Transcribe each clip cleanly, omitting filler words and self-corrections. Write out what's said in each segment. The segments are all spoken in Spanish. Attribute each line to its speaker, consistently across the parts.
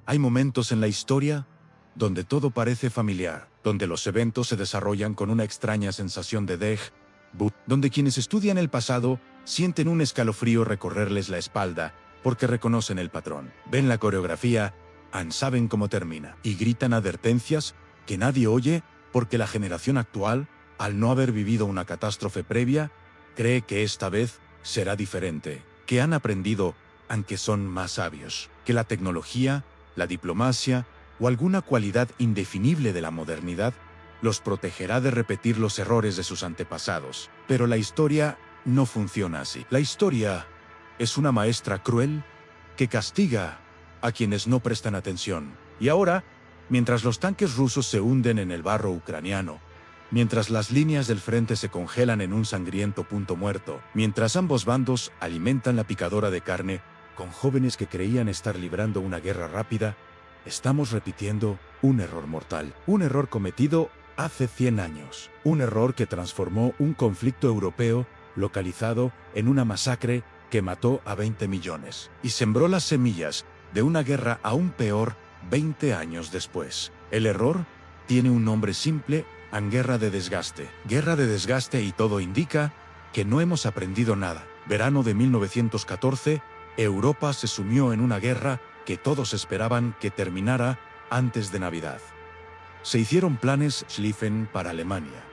Speaker 1: Hay momentos en la historia donde todo parece familiar, donde los eventos se desarrollan con una extraña sensación de déjà vu, donde quienes estudian el pasado sienten un escalofrío recorrerles la espalda porque reconocen el patrón, ven la coreografía, saben cómo termina, y gritan advertencias que nadie oye porque la generación actual, al no haber vivido una catástrofe previa, cree que esta vez será diferente, que han aprendido, aunque son más sabios, que la tecnología, la diplomacia o alguna cualidad indefinible de la modernidad los protegerá de repetir los errores de sus antepasados. Pero la historia no funciona así. La historia es una maestra cruel que castiga a quienes no prestan atención. Y ahora, mientras los tanques rusos se hunden en el barro ucraniano, mientras las líneas del frente se congelan en un sangriento punto muerto, mientras ambos bandos alimentan la picadora de carne con jóvenes que creían estar librando una guerra rápida, estamos repitiendo un error mortal, un error cometido hace 100 años, un error que transformó un conflicto europeo localizado en una masacre que mató a 20 millones y sembró las semillas de una guerra aún peor 20 años después. El error tiene un nombre simple: guerra de desgaste. Guerra de desgaste, y todo indica que no hemos aprendido nada. Verano de 1914, Europa se sumió en una guerra que todos esperaban que terminara antes de Navidad. Se hicieron planes Schlieffen para Alemania,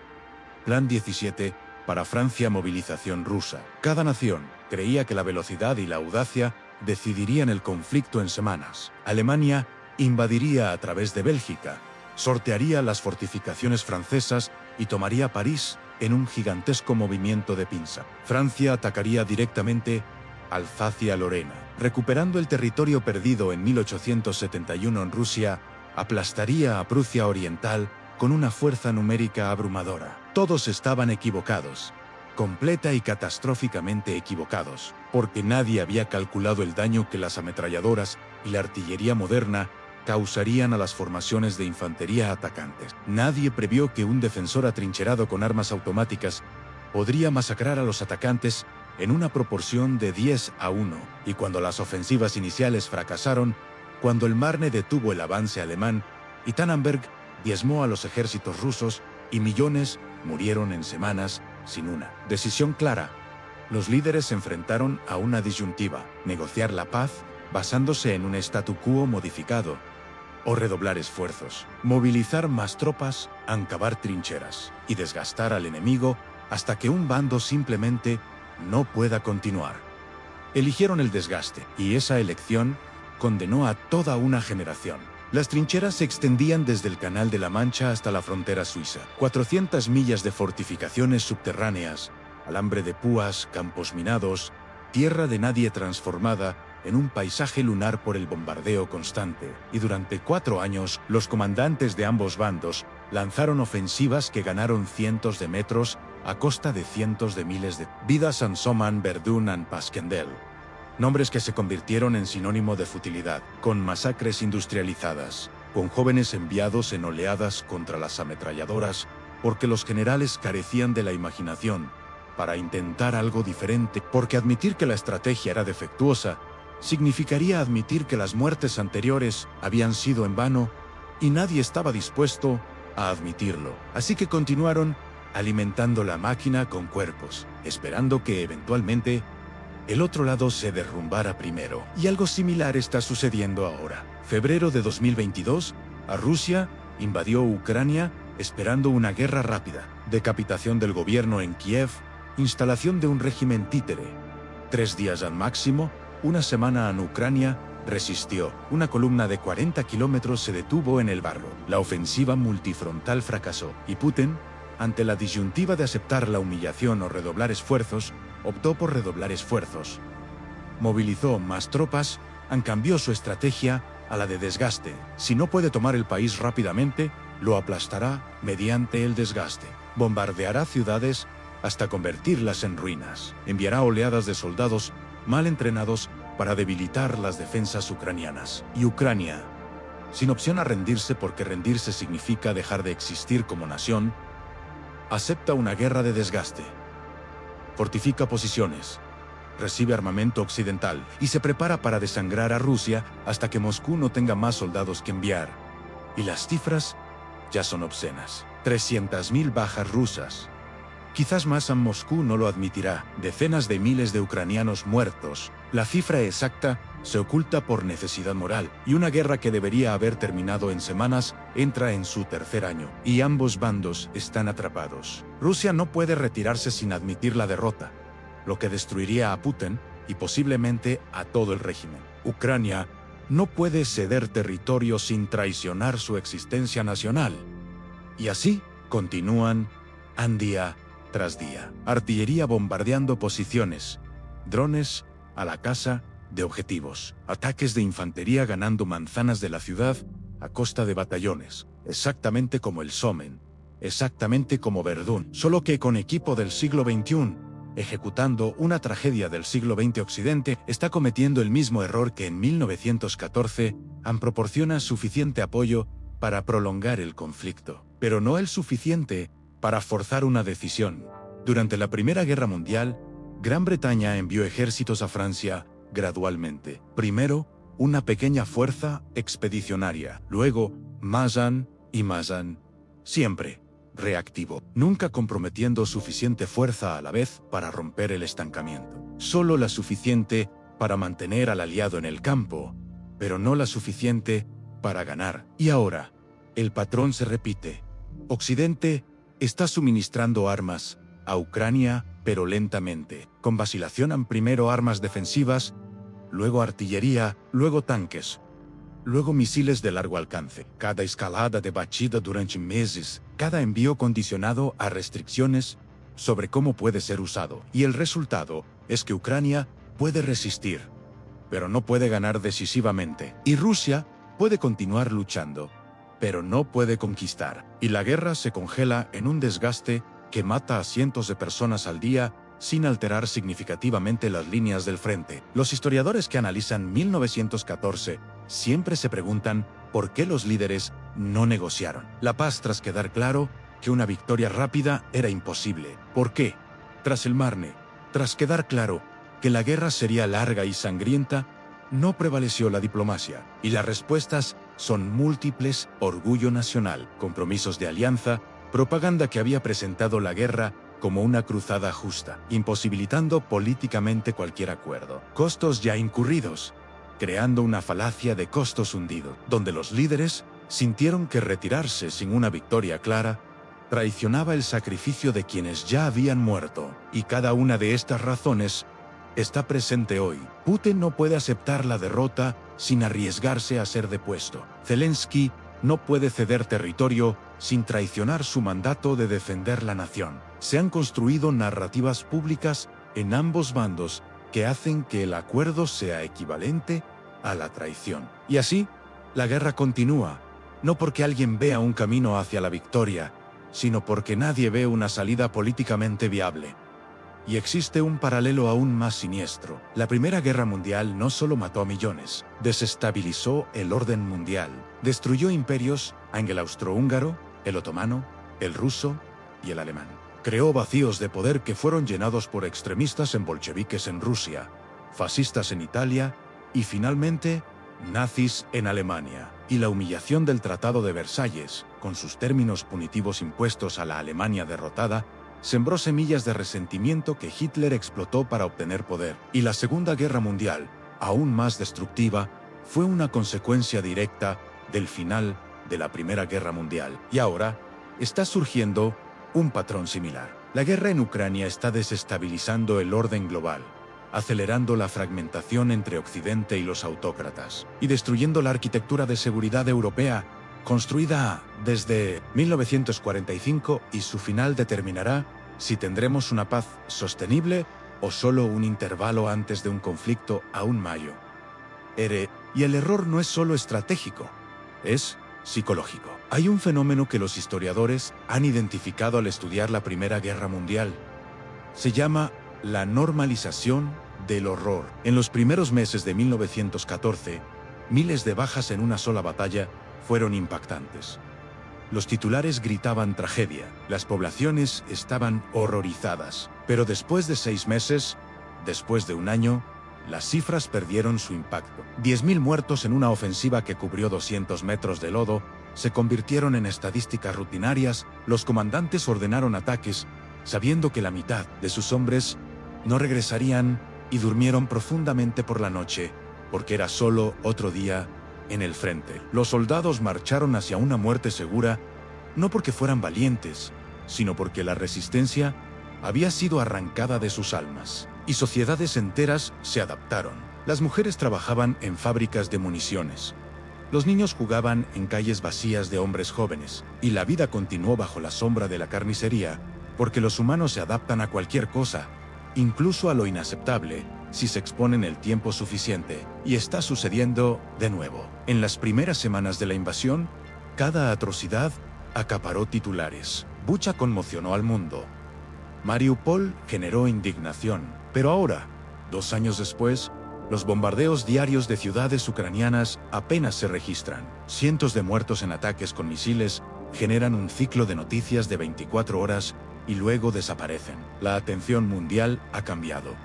Speaker 1: Plan 17 para Francia, movilización rusa. Cada nación creía que la velocidad y la audacia decidirían el conflicto en semanas. Alemania invadiría a través de Bélgica, sortearía las fortificaciones francesas y tomaría París en un gigantesco movimiento de pinza. Francia atacaría directamente Alsacia-Lorena, recuperando el territorio perdido en 1871 en Rusia. Aplastaría a Prusia Oriental con una fuerza numérica abrumadora. Todos estaban equivocados, completa y catastróficamente equivocados, porque nadie había calculado el daño que las ametralladoras y la artillería moderna causarían a las formaciones de infantería atacantes. Nadie previó que un defensor atrincherado con armas automáticas podría masacrar a los atacantes en una proporción de 10-1, y cuando las ofensivas iniciales fracasaron, cuando el Marne detuvo el avance alemán y Tannenberg diezmó a los ejércitos rusos y millones murieron en semanas sin una decisión clara, los líderes se enfrentaron a una disyuntiva: negociar la paz basándose en un statu quo modificado, o redoblar esfuerzos, movilizar más tropas, cavar trincheras y desgastar al enemigo hasta que un bando simplemente no pueda continuar. Eligieron el desgaste, y esa elección condenó a toda una generación. Las trincheras se extendían desde el Canal de la Mancha hasta la frontera suiza. 400 millas de fortificaciones subterráneas, alambre de púas, campos minados, tierra de nadie transformada en un paisaje lunar por el bombardeo constante. Y durante 4 años, los comandantes de ambos bandos lanzaron ofensivas que ganaron cientos de metros a costa de cientos de miles de vidas. Somme, Verdun y Passchendaele. Nombres que se convirtieron en sinónimo de futilidad, con masacres industrializadas, con jóvenes enviados en oleadas contra las ametralladoras, porque los generales carecían de la imaginación para intentar algo diferente, porque admitir que la estrategia era defectuosa significaría admitir que las muertes anteriores habían sido en vano, y nadie estaba dispuesto a admitirlo. Así que continuaron alimentando la máquina con cuerpos, esperando que eventualmente el otro lado se derrumbara primero. Y algo similar está sucediendo ahora. Febrero de 2022, a Rusia invadió Ucrania esperando una guerra rápida, decapitación del gobierno en Kiev, instalación de un régimen títere. 3 días al máximo, una semana en Ucrania, resistió. Una columna de 40 kilómetros se detuvo en el barro. La ofensiva multifrontal fracasó, y Putin, ante la disyuntiva de aceptar la humillación o redoblar esfuerzos, optó por redoblar esfuerzos. Movilizó más tropas, cambió su estrategia a la de desgaste. Si no puede tomar el país rápidamente, lo aplastará mediante el desgaste. Bombardeará ciudades hasta convertirlas en ruinas. Enviará oleadas de soldados mal entrenados para debilitar las defensas ucranianas. Y Ucrania, sin opción a rendirse porque rendirse significa dejar de existir como nación, acepta una guerra de desgaste. Fortifica posiciones, recibe armamento occidental y se prepara para desangrar a Rusia hasta que Moscú no tenga más soldados que enviar. Y las cifras ya son obscenas. 300.000 bajas rusas. Quizás más, Moscú no lo admitirá. Decenas de miles de ucranianos muertos. La cifra exacta se oculta por necesidad moral, y una guerra que debería haber terminado en semanas entra en su tercer año, y ambos bandos están atrapados. Rusia no puede retirarse sin admitir la derrota, lo que destruiría a Putin y posiblemente a todo el régimen. Ucrania no puede ceder territorio sin traicionar su existencia nacional. Y así continúan día tras día. Artillería bombardeando posiciones, drones a la caza de objetivos, ataques de infantería ganando manzanas de la ciudad a costa de batallones, exactamente como el Somme, exactamente como Verdún, solo que con equipo del siglo XXI, ejecutando una tragedia del siglo XX. Occidente está cometiendo el mismo error que en 1914, proporciona suficiente apoyo para prolongar el conflicto, pero no el suficiente para forzar una decisión. Durante la Primera Guerra Mundial, Gran Bretaña envió ejércitos a Francia gradualmente. Primero, una pequeña fuerza expedicionaria, luego Masan y Masan, siempre reactivo, nunca comprometiendo suficiente fuerza a la vez para romper el estancamiento. Solo la suficiente para mantener al aliado en el campo, pero no la suficiente para ganar. Y ahora, el patrón se repite. Occidente está suministrando armas a Ucrania, pero lentamente, con vacilación. Primero armas defensivas, luego artillería, luego tanques, luego misiles de largo alcance. Cada escalada debatida durante meses, cada envío condicionado a restricciones sobre cómo puede ser usado. Y el resultado es que Ucrania puede resistir, pero no puede ganar decisivamente. Y Rusia puede continuar luchando, pero no puede conquistar. Y la guerra se congela en un desgaste que mata a cientos de personas al día sin alterar significativamente las líneas del frente. Los historiadores que analizan 1914 siempre se preguntan por qué los líderes no negociaron la paz tras quedar claro que una victoria rápida era imposible. ¿Por qué? Tras el Marne, tras quedar claro que la guerra sería larga y sangrienta, no prevaleció la diplomacia, y las respuestas son múltiples: orgullo nacional, compromisos de alianza, propaganda que había presentado la guerra como una cruzada justa, imposibilitando políticamente cualquier acuerdo, costos ya incurridos, creando una falacia de costos hundidos, donde los líderes sintieron que retirarse sin una victoria clara traicionaba el sacrificio de quienes ya habían muerto, y cada una de estas razones está presente hoy. Putin no puede aceptar la derrota sin arriesgarse a ser depuesto. Zelensky no puede ceder territorio sin traicionar su mandato de defender la nación. Se han construido narrativas públicas en ambos bandos que hacen que el acuerdo sea equivalente a la traición. Y así, la guerra continúa, no porque alguien vea un camino hacia la victoria, sino porque nadie ve una salida políticamente viable. Y existe un paralelo aún más siniestro. La Primera Guerra Mundial no solo mató a millones, desestabilizó el orden mundial, destruyó imperios, el austrohúngaro, el otomano, el ruso y el alemán. Creó vacíos de poder que fueron llenados por extremistas bolcheviques en Rusia, fascistas en Italia y finalmente nazis en Alemania. Y la humillación del Tratado de Versalles, con sus términos punitivos impuestos a la Alemania derrotada, sembró semillas de resentimiento que Hitler explotó para obtener poder. Y la Segunda Guerra Mundial, aún más destructiva, fue una consecuencia directa del final de la Primera Guerra Mundial. Y ahora está surgiendo un patrón similar. La guerra en Ucrania está desestabilizando el orden global, acelerando la fragmentación entre Occidente y los autócratas, y destruyendo la arquitectura de seguridad europea construida desde 1945, y su final determinará si tendremos una paz sostenible o solo un intervalo antes de un conflicto aún mayor. Y el error no es solo estratégico, es psicológico. Hay un fenómeno que los historiadores han identificado al estudiar la Primera Guerra Mundial. Se llama la normalización del horror. En los primeros meses de 1914, miles de bajas en una sola batalla fueron impactantes. Los titulares gritaban tragedia, las poblaciones estaban horrorizadas. Pero después de 6 meses, Después de un año, las cifras perdieron su impacto. 10.000 muertos en una ofensiva que cubrió 200 metros de lodo se convirtieron en estadísticas rutinarias. Los comandantes ordenaron ataques, sabiendo que la mitad de sus hombres no regresarían, y durmieron profundamente por la noche, porque era solo otro día en el frente. Los soldados marcharon hacia una muerte segura, no porque fueran valientes, sino porque la resistencia había sido arrancada de sus almas, y sociedades enteras se adaptaron. Las mujeres trabajaban en fábricas de municiones. Los niños jugaban en calles vacías de hombres jóvenes, y la vida continuó bajo la sombra de la carnicería, porque los humanos se adaptan a cualquier cosa, incluso a lo inaceptable, si se exponen el tiempo suficiente. Y está sucediendo de nuevo. En las primeras semanas de la invasión, cada atrocidad acaparó titulares. Bucha conmocionó al mundo. Mariupol generó indignación. Pero ahora, 2 años después, los bombardeos diarios de ciudades ucranianas apenas se registran. Cientos de muertos en ataques con misiles generan un ciclo de noticias de 24 horas y luego desaparecen. La atención mundial ha cambiado.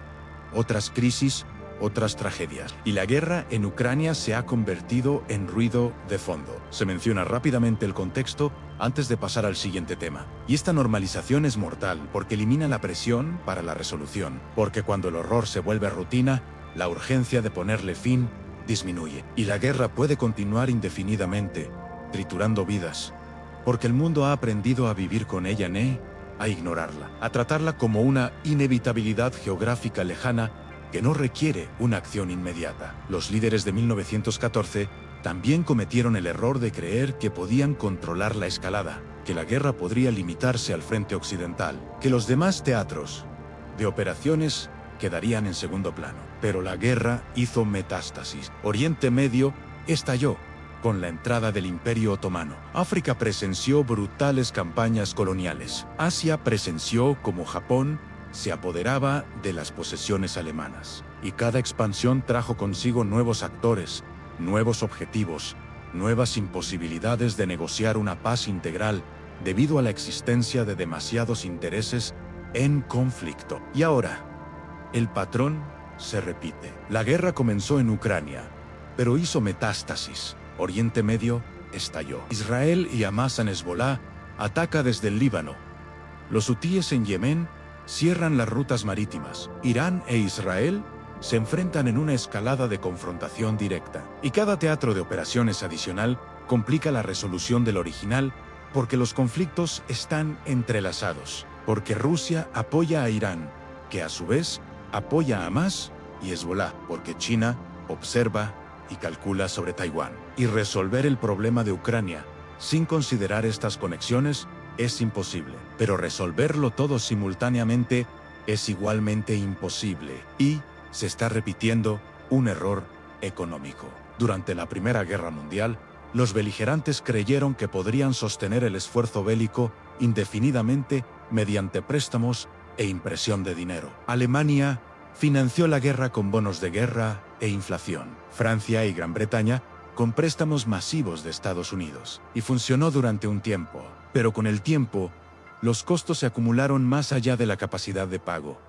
Speaker 1: Otras crisis, otras tragedias. Y la guerra en Ucrania se ha convertido en ruido de fondo. Se menciona rápidamente el contexto antes de pasar al siguiente tema. Y esta normalización es mortal porque elimina la presión para la resolución. Porque cuando el horror se vuelve rutina, la urgencia de ponerle fin disminuye. Y la guerra puede continuar indefinidamente, triturando vidas. Porque el mundo ha aprendido a vivir con ella, a ignorarla, a tratarla como una inevitabilidad geográfica lejana que no requiere una acción inmediata. Los líderes de 1914 también cometieron el error de creer que podían controlar la escalada, que la guerra podría limitarse al frente occidental, que los demás teatros de operaciones quedarían en segundo plano. Pero la guerra hizo metástasis. Oriente Medio estalló con la entrada del Imperio Otomano. África presenció brutales campañas coloniales. Asia presenció cómo Japón se apoderaba de las posesiones alemanas. Y cada expansión trajo consigo nuevos actores, nuevos objetivos, nuevas imposibilidades de negociar una paz integral debido a la existencia de demasiados intereses en conflicto. Y ahora, el patrón se repite. La guerra comenzó en Ucrania, pero hizo metástasis. Oriente Medio estalló. Israel y Hamas en Hezbolá ataca desde el Líbano. Los hutíes en Yemen cierran las rutas marítimas. Irán e Israel se enfrentan en una escalada de confrontación directa. Y cada teatro de operaciones adicional complica la resolución del original porque los conflictos están entrelazados. Porque Rusia apoya a Irán, que a su vez apoya a Hamas y Hezbolá. Porque China observa y calcula sobre Taiwán. Y resolver el problema de Ucrania sin considerar estas conexiones es imposible. Pero resolverlo todo simultáneamente es igualmente imposible. Y se está repitiendo un error económico. Durante la Primera Guerra Mundial, los beligerantes creyeron que podrían sostener el esfuerzo bélico indefinidamente mediante préstamos e impresión de dinero. Alemania financió la guerra con bonos de guerra e inflación. Francia y Gran Bretaña con préstamos masivos de Estados Unidos. Y funcionó durante un tiempo. Pero con el tiempo, los costos se acumularon más allá de la capacidad de pago.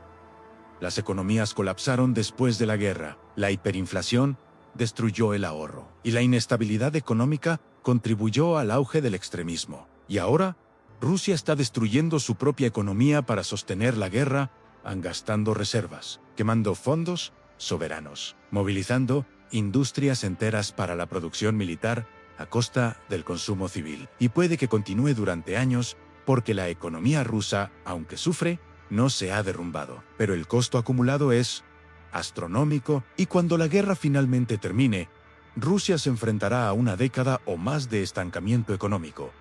Speaker 1: Las economías colapsaron después de la guerra. La hiperinflación destruyó el ahorro. Y la inestabilidad económica contribuyó al auge del extremismo. Y ahora, Rusia está destruyendo su propia economía para sostener la guerra, gastando reservas, quemando fondos soberanos, movilizando industrias enteras para la producción militar a costa del consumo civil. Y puede que continúe durante años porque la economía rusa, aunque sufre, no se ha derrumbado. Pero el costo acumulado es astronómico y cuando la guerra finalmente termine, Rusia se enfrentará a una década o más de estancamiento económico.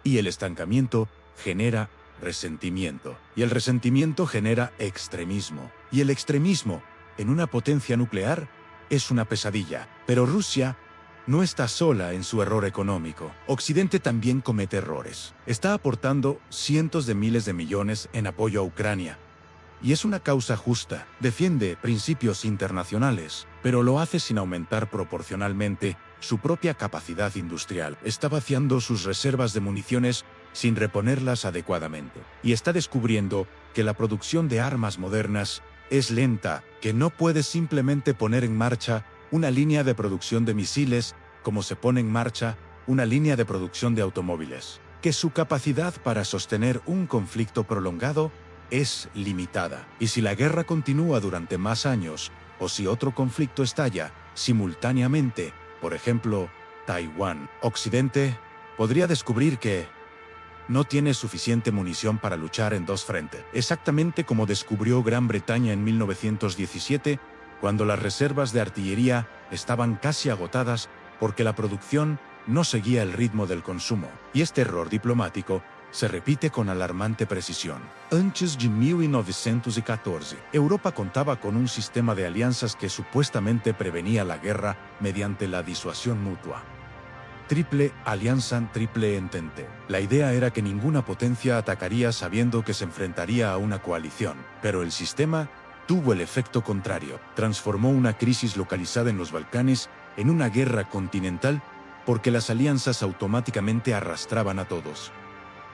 Speaker 1: Y el estancamiento genera resentimiento. Y el resentimiento genera extremismo. Y el extremismo, en una potencia nuclear, es una pesadilla. Pero Rusia no está sola en su error económico. Occidente también comete errores. Está aportando cientos de miles de millones en apoyo a Ucrania. Y es una causa justa. Defiende principios internacionales, pero lo hace sin aumentar proporcionalmente su propia capacidad industrial. Está vaciando sus reservas de municiones sin reponerlas adecuadamente. Y está descubriendo que la producción de armas modernas es lenta, que no puede simplemente poner en marcha una línea de producción de misiles como se pone en marcha una línea de producción de automóviles, que su capacidad para sostener un conflicto prolongado es limitada. Y si la guerra continúa durante más años, o si otro conflicto estalla simultáneamente, por ejemplo, Taiwán, Occidente podría descubrir que no tiene suficiente munición para luchar en dos frentes. Exactamente como descubrió Gran Bretaña en 1917, cuando las reservas de artillería estaban casi agotadas porque la producción no seguía el ritmo del consumo. Y este error diplomático se repite con alarmante precisión. Antes de 1914, Europa contaba con un sistema de alianzas que supuestamente prevenía la guerra mediante la disuasión mutua. Triple alianza, triple entente. La idea era que ninguna potencia atacaría sabiendo que se enfrentaría a una coalición, pero el sistema tuvo el efecto contrario. Transformó una crisis localizada en los Balcanes en una guerra continental porque las alianzas automáticamente arrastraban a todos.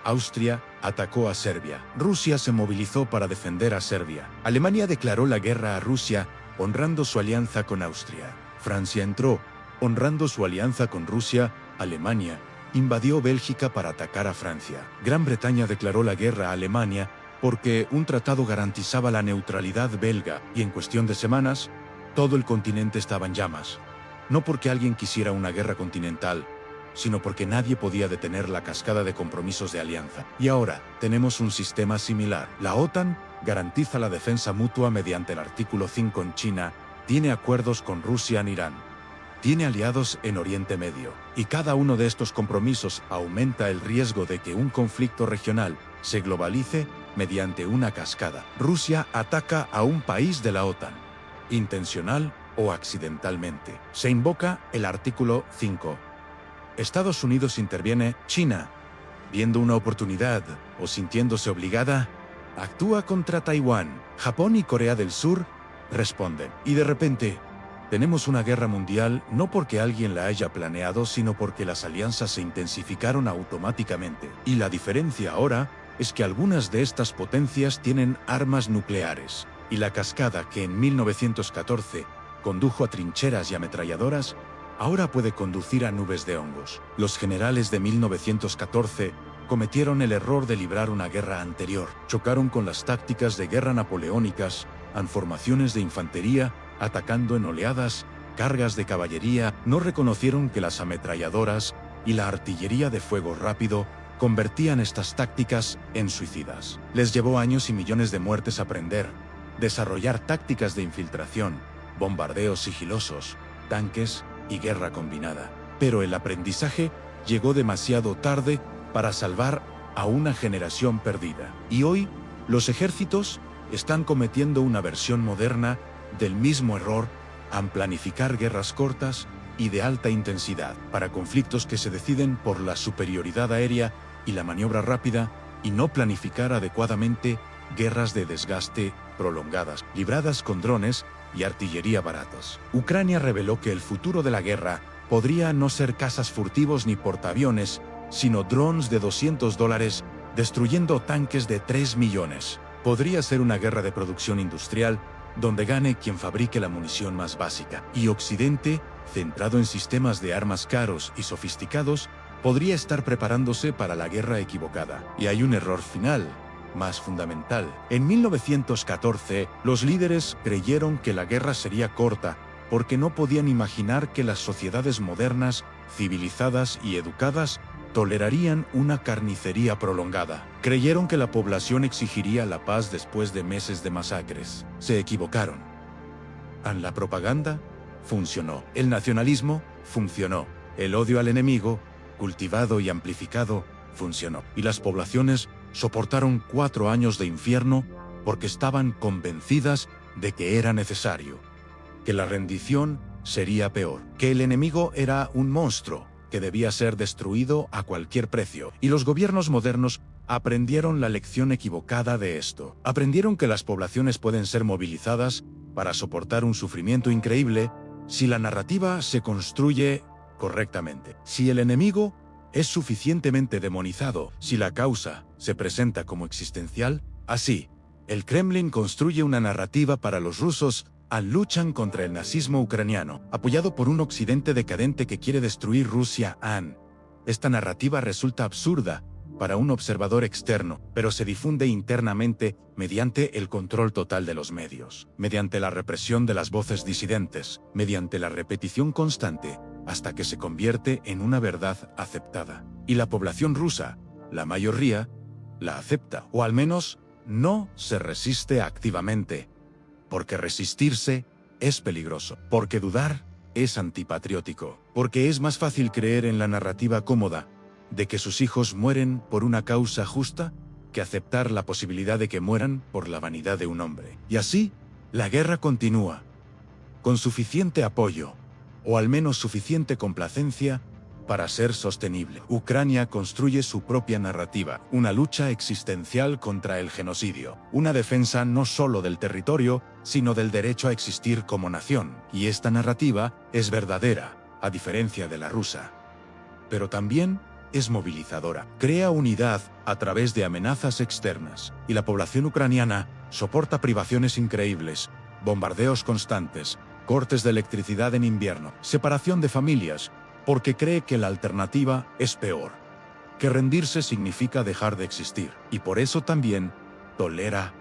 Speaker 1: Austria atacó a Serbia. Rusia se movilizó para defender a Serbia. Alemania declaró la guerra a Rusia, honrando su alianza con Austria. Francia entró, honrando su alianza con Rusia. Alemania invadió Bélgica para atacar a Francia. Gran Bretaña declaró la guerra a Alemania porque un tratado garantizaba la neutralidad belga y en cuestión de semanas, todo el continente estaba en llamas. No porque alguien quisiera una guerra continental, sino porque nadie podía detener la cascada de compromisos de alianza. Y ahora tenemos un sistema similar. La OTAN garantiza la defensa mutua mediante el artículo 5 en China, tiene acuerdos con Rusia en Irán, tiene aliados en Oriente Medio, y cada uno de estos compromisos aumenta el riesgo de que un conflicto regional se globalice mediante una cascada. Rusia ataca a un país de la OTAN, intencional o accidentalmente. Se invoca el artículo 5. Estados Unidos interviene. China, viendo una oportunidad o sintiéndose obligada, actúa contra Taiwán. Japón y Corea del Sur responden. Y de repente, tenemos una guerra mundial no porque alguien la haya planeado, sino porque las alianzas se intensificaron automáticamente. Y la diferencia ahora es que algunas de estas potencias tienen armas nucleares. Y la cascada que en 1914 condujo a trincheras y ametralladoras, ahora puede conducir a nubes de hongos. Los generales de 1914 cometieron el error de librar una guerra anterior. Chocaron con las tácticas de guerra napoleónicas, en formaciones de infantería, atacando en oleadas, cargas de caballería. No reconocieron que las ametralladoras y la artillería de fuego rápido convertían estas tácticas en suicidas. Les llevó años y millones de muertes aprender, desarrollar tácticas de infiltración, bombardeos sigilosos, tanques y guerra combinada. Pero el aprendizaje llegó demasiado tarde para salvar a una generación perdida. Y hoy, los ejércitos están cometiendo una versión moderna del mismo error al planificar guerras cortas y de alta intensidad para conflictos que se deciden por la superioridad aérea y la maniobra rápida, y no planificar adecuadamente guerras de desgaste prolongadas, libradas con drones y artillería baratos. Ucrania reveló que el futuro de la guerra podría no ser cazas furtivos ni portaaviones, sino drones de $200 destruyendo tanques de 3 millones. Podría ser una guerra de producción industrial donde gane quien fabrique la munición más básica. Y Occidente, centrado en sistemas de armas caros y sofisticados, podría estar preparándose para la guerra equivocada. Y hay un error final, más fundamental. En 1914, los líderes creyeron que la guerra sería corta, porque no podían imaginar que las sociedades modernas, civilizadas y educadas tolerarían una carnicería prolongada. Creyeron que la población exigiría la paz después de meses de masacres. Se equivocaron. La propaganda funcionó. El nacionalismo funcionó. El odio al enemigo, cultivado y amplificado, funcionó. Y las poblaciones soportaron 4 años de infierno porque estaban convencidas de que era necesario, que la rendición sería peor, que el enemigo era un monstruo que debía ser destruido a cualquier precio. Y los gobiernos modernos aprendieron la lección equivocada de esto. Aprendieron que las poblaciones pueden ser movilizadas para soportar un sufrimiento increíble si la narrativa se construye correctamente. Si el enemigo es suficientemente demonizado, si la causa se presenta como existencial, así, El Kremlin construye una narrativa para los rusos luchan contra el nazismo ucraniano, apoyado por un occidente decadente que quiere destruir Rusia. Esta narrativa resulta absurda para un observador externo, pero se difunde internamente mediante el control total de los medios, mediante la represión de las voces disidentes, mediante la repetición constante, hasta que se convierte en una verdad aceptada. Y la población rusa, la mayoría, la acepta, o al menos no se resiste activamente, porque resistirse es peligroso, porque dudar es antipatriótico, porque es más fácil creer en la narrativa cómoda de que sus hijos mueren por una causa justa que aceptar la posibilidad de que mueran por la vanidad de un hombre. Y así, la guerra continúa, con suficiente apoyo, o al menos suficiente complacencia, para ser sostenible. Ucrania construye su propia narrativa, una lucha existencial contra el genocidio, una defensa no solo del territorio, sino del derecho a existir como nación. Y esta narrativa es verdadera, a diferencia de la rusa. Pero también es movilizadora. Crea unidad a través de amenazas externas, y la población ucraniana soporta privaciones increíbles, bombardeos constantes, cortes de electricidad en invierno, separación de familias, porque cree que la alternativa es peor, que rendirse significa dejar de existir, y por eso también tolera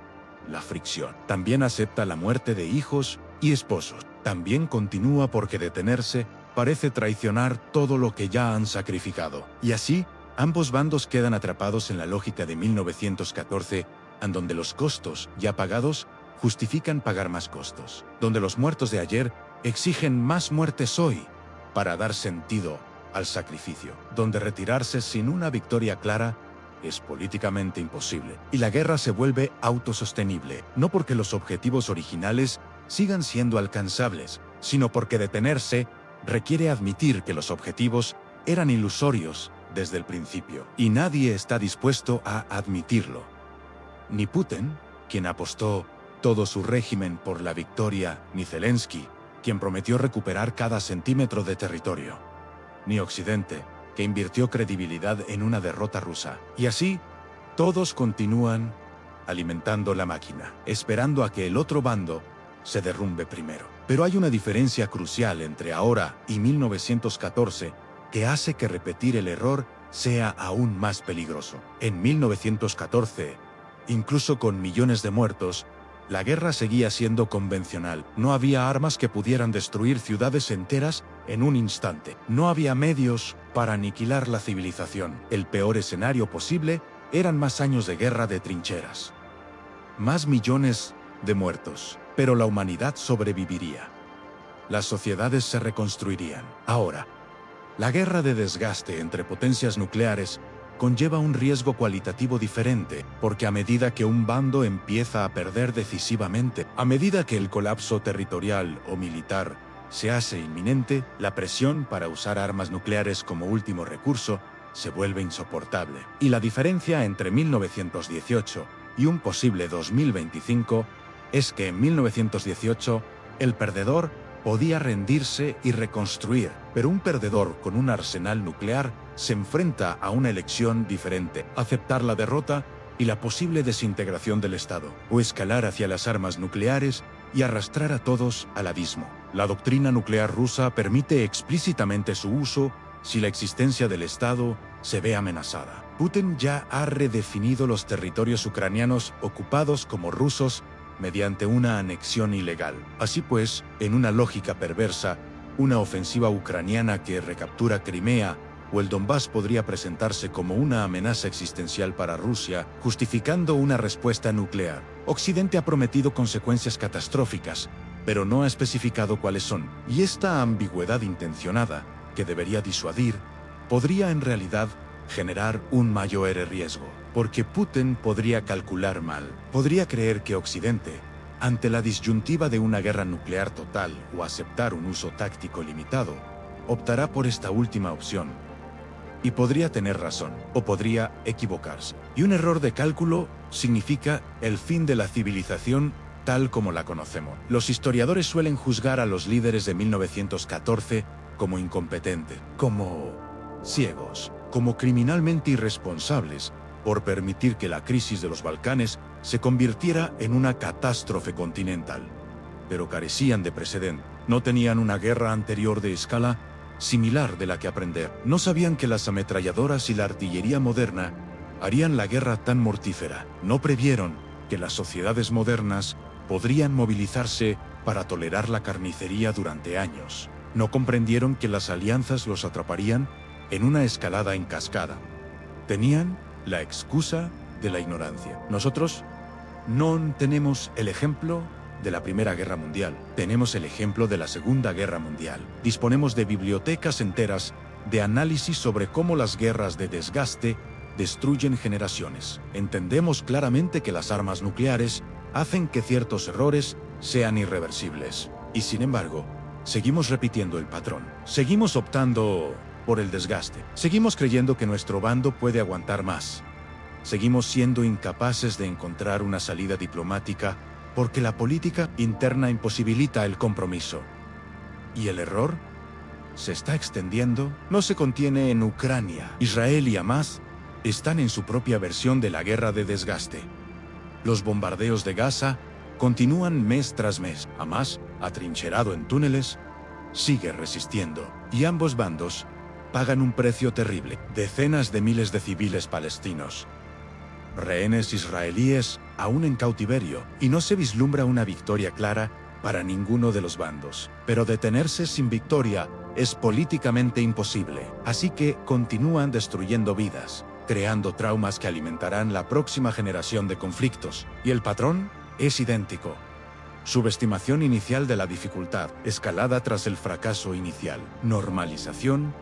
Speaker 1: la fricción. También acepta la muerte de hijos y esposos. También continúa porque detenerse parece traicionar todo lo que ya han sacrificado. Y así, ambos bandos quedan atrapados en la lógica de 1914, en donde los costos ya pagados justifican pagar más costos, donde los muertos de ayer exigen más muertes hoy, para dar sentido al sacrificio, donde retirarse sin una victoria clara es políticamente imposible, y la guerra se vuelve autosostenible, no porque los objetivos originales sigan siendo alcanzables, sino porque detenerse requiere admitir que los objetivos eran ilusorios desde el principio, y nadie está dispuesto a admitirlo. Ni Putin, quien apostó todo su régimen por la victoria, ni Zelensky, quien prometió recuperar cada centímetro de territorio, ni Occidente, que invirtió credibilidad en una derrota rusa. Y así, todos continúan alimentando la máquina, esperando a que el otro bando se derrumbe primero. Pero hay una diferencia crucial entre ahora y 1914 que hace que repetir el error sea aún más peligroso. En 1914, incluso con millones de muertos, la guerra seguía siendo convencional. No había armas que pudieran destruir ciudades enteras en un instante. No había medios para aniquilar la civilización. El peor escenario posible eran más años de guerra de trincheras, más millones de muertos. Pero la humanidad sobreviviría. Las sociedades se reconstruirían. Ahora, la guerra de desgaste entre potencias nucleares conlleva un riesgo cualitativo diferente, porque a medida que un bando empieza a perder decisivamente, a medida que el colapso territorial o militar se hace inminente, la presión para usar armas nucleares como último recurso se vuelve insoportable. Y la diferencia entre 1918 y un posible 2025 es que en 1918 el perdedor podía rendirse y reconstruir, pero un perdedor con un arsenal nuclear se enfrenta a una elección diferente: aceptar la derrota y la posible desintegración del Estado, o escalar hacia las armas nucleares y arrastrar a todos al abismo. La doctrina nuclear rusa permite explícitamente su uso si la existencia del Estado se ve amenazada. Putin ya ha redefinido los territorios ucranianos ocupados como rusos mediante una anexión ilegal. Así pues, en una lógica perversa, una ofensiva ucraniana que recaptura Crimea o el Donbass podría presentarse como una amenaza existencial para Rusia, justificando una respuesta nuclear. Occidente ha prometido consecuencias catastróficas, pero no ha especificado cuáles son. Y esta ambigüedad intencionada, que debería disuadir, podría en realidad generar un mayor riesgo, porque Putin podría calcular mal, podría creer que Occidente, ante la disyuntiva de una guerra nuclear total o aceptar un uso táctico limitado, optará por esta última opción. Y podría tener razón, o podría equivocarse. Y un error de cálculo significa el fin de la civilización tal como la conocemos. Los historiadores suelen juzgar a los líderes de 1914 como incompetentes, como ciegos, como criminalmente irresponsables, por permitir que la crisis de los Balcanes se convirtiera en una catástrofe continental. Pero carecían de precedente. No tenían una guerra anterior de escala similar de la que aprender. No sabían que las ametralladoras y la artillería moderna harían la guerra tan mortífera. No previeron que las sociedades modernas podrían movilizarse para tolerar la carnicería durante años. No comprendieron que las alianzas los atraparían en una escalada en cascada. Tenían la excusa de la ignorancia. Nosotros no tenemos el ejemplo de la Primera Guerra Mundial. Tenemos el ejemplo de la Segunda Guerra Mundial. Disponemos de bibliotecas enteras de análisis sobre cómo las guerras de desgaste destruyen generaciones. Entendemos claramente que las armas nucleares hacen que ciertos errores sean irreversibles. Y sin embargo, seguimos repitiendo el patrón. Seguimos optando por el desgaste. Seguimos creyendo que nuestro bando puede aguantar más. Seguimos siendo incapaces de encontrar una salida diplomática porque la política interna imposibilita el compromiso. ¿Y el error? Se está extendiendo. No se contiene en Ucrania. Israel y Hamás están en su propia versión de la guerra de desgaste. Los bombardeos de Gaza continúan mes tras mes. Hamás, atrincherado en túneles, sigue resistiendo. Y ambos bandos pagan un precio terrible. Decenas de miles de civiles palestinos. Rehenes israelíes aún en cautiverio, y no se vislumbra una victoria clara para ninguno de los bandos. Pero detenerse sin victoria es políticamente imposible, así que continúan destruyendo vidas, creando traumas que alimentarán la próxima generación de conflictos. Y el patrón es idéntico. Subestimación inicial de la dificultad, escalada tras el fracaso inicial, normalización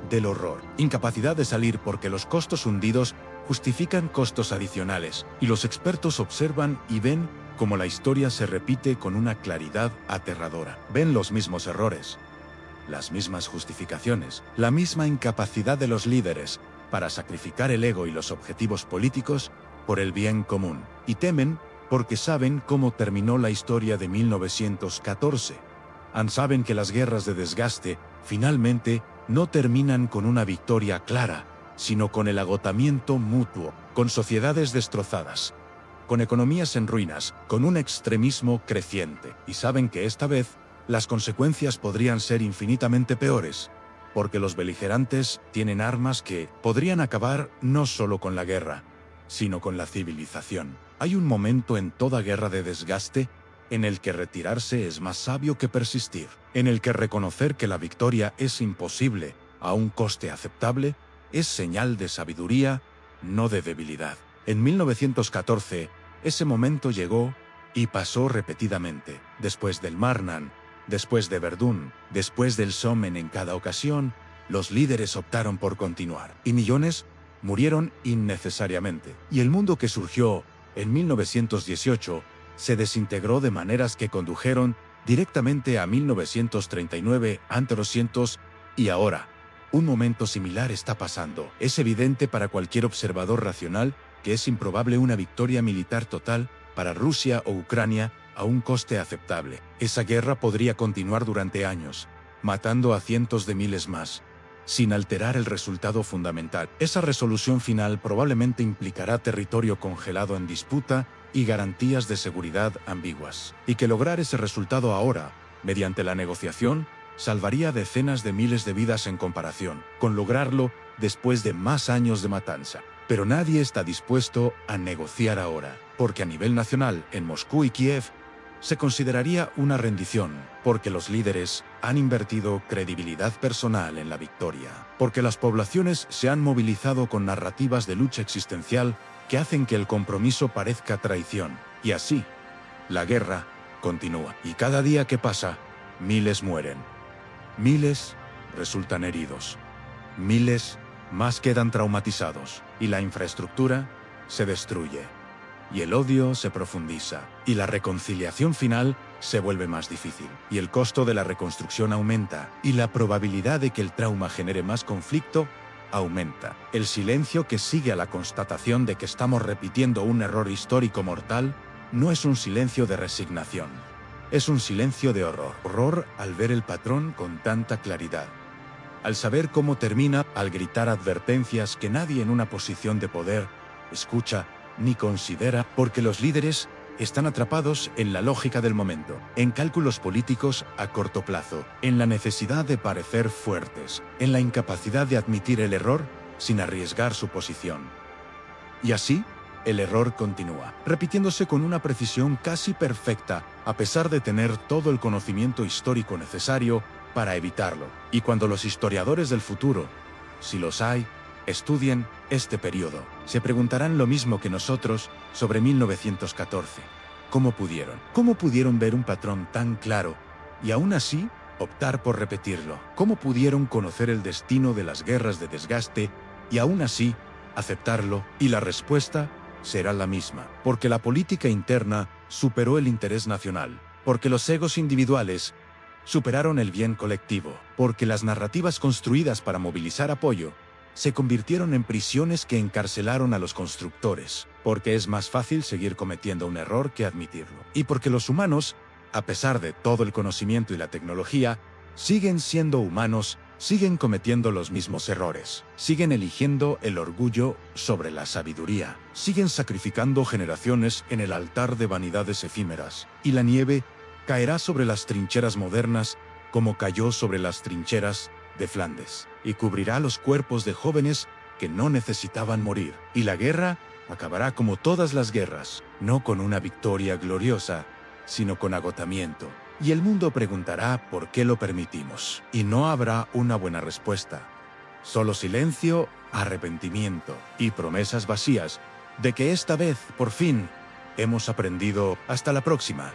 Speaker 1: del horror, incapacidad de salir porque los costos hundidos justifican costos adicionales, y los expertos observan y ven cómo la historia se repite con una claridad aterradora. Ven los mismos errores, las mismas justificaciones, la misma incapacidad de los líderes para sacrificar el ego y los objetivos políticos por el bien común, y temen porque saben cómo terminó la historia de 1914. Saben que las guerras de desgaste finalmente no terminan con una victoria clara, sino con el agotamiento mutuo, con sociedades destrozadas, con economías en ruinas, con un extremismo creciente. Y saben que esta vez las consecuencias podrían ser infinitamente peores, porque los beligerantes tienen armas que podrían acabar no solo con la guerra, sino con la civilización. Hay un momento en toda guerra de desgaste en el que retirarse es más sabio que persistir, en el que reconocer que la victoria es imposible a un coste aceptable es señal de sabiduría, no de debilidad. En 1914, ese momento llegó y pasó repetidamente. Después del Marne, después de Verdún, después del Somme, en cada ocasión, los líderes optaron por continuar. Y millones murieron innecesariamente. Y el mundo que surgió en 1918 se desintegró de maneras que condujeron directamente a 1939 ante los cientos, y ahora, un momento similar está pasando. Es evidente para cualquier observador racional que es improbable una victoria militar total para Rusia o Ucrania a un coste aceptable. Esa guerra podría continuar durante años, matando a cientos de miles más, sin alterar el resultado fundamental. Esa resolución final probablemente implicará territorio congelado en disputa y garantías de seguridad ambiguas. Y que lograr ese resultado ahora, mediante la negociación, salvaría decenas de miles de vidas en comparación con lograrlo después de más años de matanza. Pero nadie está dispuesto a negociar ahora, porque a nivel nacional, en Moscú y Kiev, se consideraría una rendición, porque los líderes han invertido credibilidad personal en la victoria, porque las poblaciones se han movilizado con narrativas de lucha existencial que hacen que el compromiso parezca traición, y así, la guerra continúa. Y cada día que pasa, miles mueren. Miles resultan heridos. Miles más quedan traumatizados. Y la infraestructura se destruye. Y el odio se profundiza. Y la reconciliación final se vuelve más difícil. Y el costo de la reconstrucción aumenta. Y la probabilidad de que el trauma genere más conflicto aumenta. El silencio que sigue a la constatación de que estamos repitiendo un error histórico mortal no es un silencio de resignación. Es un silencio de horror. Horror al ver el patrón con tanta claridad. Al saber cómo termina, al gritar advertencias que nadie en una posición de poder escucha ni considera, porque los líderes están atrapados en la lógica del momento, en cálculos políticos a corto plazo, en la necesidad de parecer fuertes, en la incapacidad de admitir el error sin arriesgar su posición. Y así, el error continúa, repitiéndose con una precisión casi perfecta, a pesar de tener todo el conocimiento histórico necesario para evitarlo. Y cuando los historiadores del futuro, si los hay, estudien este periodo, se preguntarán lo mismo que nosotros sobre 1914. ¿Cómo pudieron? ¿Cómo pudieron ver un patrón tan claro y aún así optar por repetirlo? ¿Cómo pudieron conocer el destino de las guerras de desgaste y aún así aceptarlo? Y la respuesta será la misma, porque la política interna superó el interés nacional, porque los egos individuales superaron el bien colectivo, porque las narrativas construidas para movilizar apoyo se convirtieron en prisiones que encarcelaron a los constructores, porque es más fácil seguir cometiendo un error que admitirlo, y porque los humanos, a pesar de todo el conocimiento y la tecnología, siguen siendo humanos, siguen cometiendo los mismos errores, siguen eligiendo el orgullo sobre la sabiduría, siguen sacrificando generaciones en el altar de vanidades efímeras, y la nieve caerá sobre las trincheras modernas como cayó sobre las trincheras de Flandes, y cubrirá los cuerpos de jóvenes que no necesitaban morir. Y la guerra acabará como todas las guerras, no con una victoria gloriosa, sino con agotamiento. Y el mundo preguntará por qué lo permitimos. Y no habrá una buena respuesta. Solo silencio, arrepentimiento y promesas vacías de que esta vez, por fin, hemos aprendido. Hasta la próxima,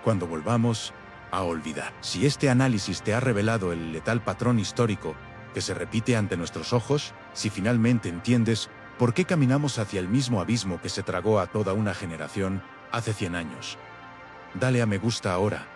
Speaker 1: cuando volvamos a olvidar. Si este análisis te ha revelado el letal patrón histórico que se repite ante nuestros ojos, si finalmente entiendes por qué caminamos hacia el mismo abismo que se tragó a toda una generación hace 100 años, dale a me gusta ahora.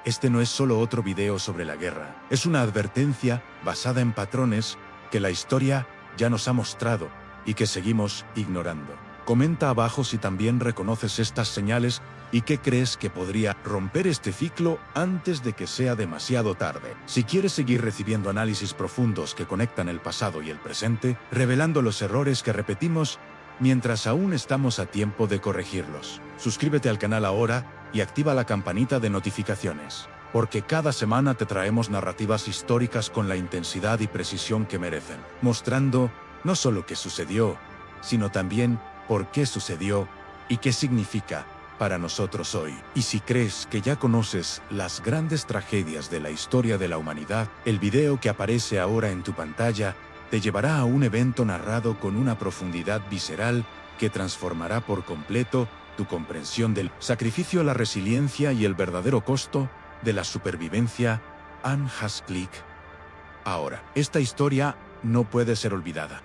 Speaker 1: Este no es solo otro video sobre la guerra, es una advertencia basada en patrones que la historia ya nos ha mostrado y que seguimos ignorando. Comenta abajo si también reconoces estas señales y qué crees que podría romper este ciclo antes de que sea demasiado tarde. Si quieres seguir recibiendo análisis profundos que conectan el pasado y el presente, revelando los errores que repetimos mientras aún estamos a tiempo de corregirlos, suscríbete al canal ahora y activa la campanita de notificaciones, porque cada semana te traemos narrativas históricas con la intensidad y precisión que merecen, mostrando no solo qué sucedió, sino también por qué sucedió y qué significa para nosotros hoy. Y si crees que ya conoces las grandes tragedias de la historia de la humanidad, el video que aparece ahora en tu pantalla te llevará a un evento narrado con una profundidad visceral que transformará por completo tu comprensión del sacrificio, la resiliencia y el verdadero costo de la supervivencia. Anne Haskell. Ahora, esta historia no puede ser olvidada.